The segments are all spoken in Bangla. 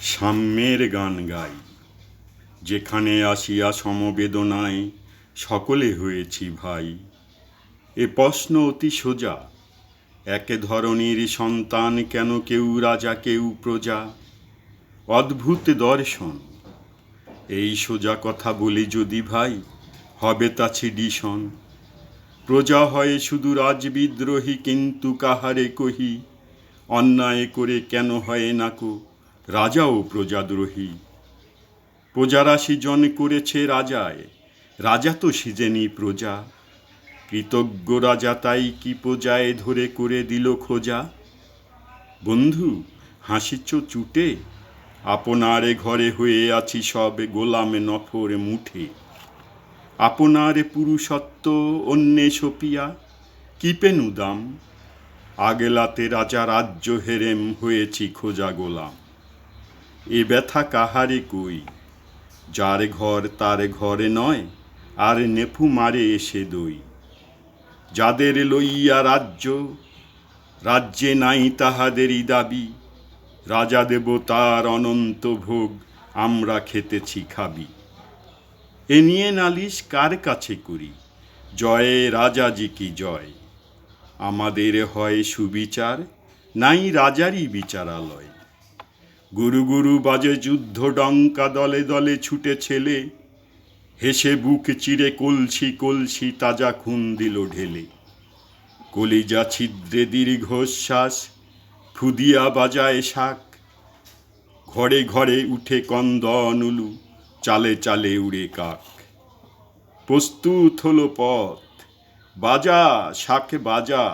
সাম্যের গান গাই, যেখানে আসিয়া সমবেদনায় সকলে হয়েছি ভাই। এ প্রশ্ন অতি সোজা, এক ধরনের সন্তান কেন কেউ রাজা কেউ প্রজা? অদ্ভুত দর্শন, এই সোজা কথা বলি যদি ভাই, হবে তা ছিডিশন। প্রজা হয় শুধু রাজবিদ্রোহী, কিন্তু কাহারে কহি অন্যায় করে কেন হয় নাকো রাজাও প্রজাদ্রোহী? প্রজারা সৃজন করেছে রাজায়, রাজা তো সিজেনি প্রজা। কৃতজ্ঞ রাজা তাই কি প্রজায় ধরে করে দিল খোঁজা? বন্ধু হাসিছ চুটে, আপনারে ঘরে হয়ে আছি সব গোলাম নফর মুঠে। আপনার পুরুষত্ব অন্যে সপিয়া কি পেনু দাম? আগেলাতে রাজা রাজ্য হেরেম হয়েছি খোঁজা গোলাম। এ ব্যথা কাহারে কই, যার ঘর তার ঘরে নয়, আর নেফু মারে এসে দই। যাদের লইয়া রাজ্য, রাজ্যে নাই তাহাদেরই দাবি। রাজা দেবতার অনন্ত ভোগ, আমরা খেতেছি খাবি। এ নিয়ে নালিশ কার কাছে করি, জয়ে রাজাজি কি জয়। আমাদের হয় সুবিচার, নাই রাজারই বিচারালয়। গুরু গুরু বাজে যুদ্ধ ডঙ্কা, দলে দলে ছুটে ছেলে। হেসে বুক চিরে কলসি কলসি তাজা খুন দিল ঢেলে। কলিজা ছিদ্রে দীর্ঘশ্বাস, ফুদিয়া বাজায় শাক। ঘরে ঘরে উঠে কন্দন উলু, চালে চালে উড়ে কাক। প্রস্তুত হলো পথ, বাজা শাক বাজা,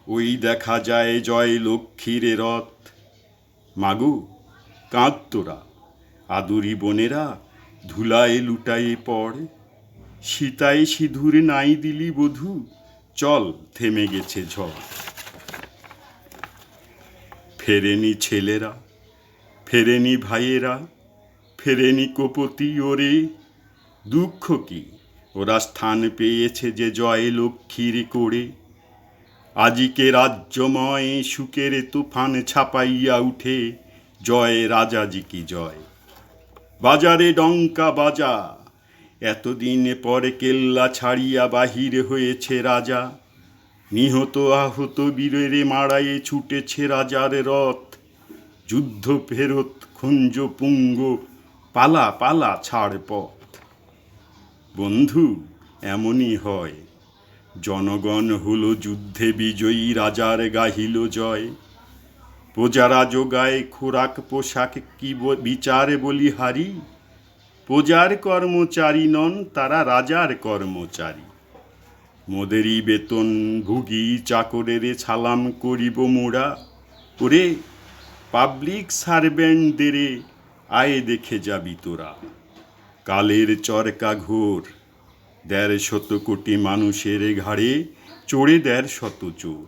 ওই দেখা যায় জয় লক্ষ্মীর রথ। মাগো কাঁদ তোরা, আদুরি বোনেরা ধুলায় লুটায়ে পড়ে। সীতায় সিঁদুর নাই দিলি বধূ, চল থেমে গেছে ঝড়। ফেরেনি ছেলেরা, ফেরেনি ভাইয়েরা, ফেরেনি কোপতি ওরে। দুঃখ কি, ওরা স্থান পেয়েছে যে জয় লক্ষ্মীর করে। আজিকে রাজ্যময় সুখের তুফান ছাপাইয়া উঠে, জয় রাজাজি কি জয়। বাজারে ডঙ্কা বাজা, এতদিন পরে কেল্লা ছাড়িয়া বাহির হয়েছে রাজা। নিহত আহত বীরেরে মারায়ে ছুটেছে রাজার রথ। যুদ্ধ ফেরত খুঞ্জ পুঙ্গ, পালা পালা ছাড় পথ। বন্ধু এমনই হয়, জনগণ হলো যুদ্ধে বিজয়ী, রাজার গাহিল জয়। প্রজারা যোগায় খোরাক পোশাক, কি বিচার বলিহারি। প্রজার কর্মচারী নন, তারা রাজার কর্মচারী। মোদেরই বেতন ভুগি চাকরের ছালাম করিব মোরা। ওরে পাবলিক সার্ভেন্টদের আয় দেখে যাবি তোরা। কালের চরকা ঘোর, ১৫০ কোটি মানুষের ঘাড়ে চড়ে ১৫০ চোর।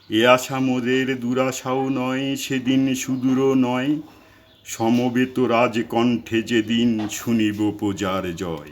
এ আশা মোদের দুরাশাও নয়, সেদিন সুদূরও নয়। সমবেত রাজকণ্ঠে যেদিন শুনিব প্রজার জয়।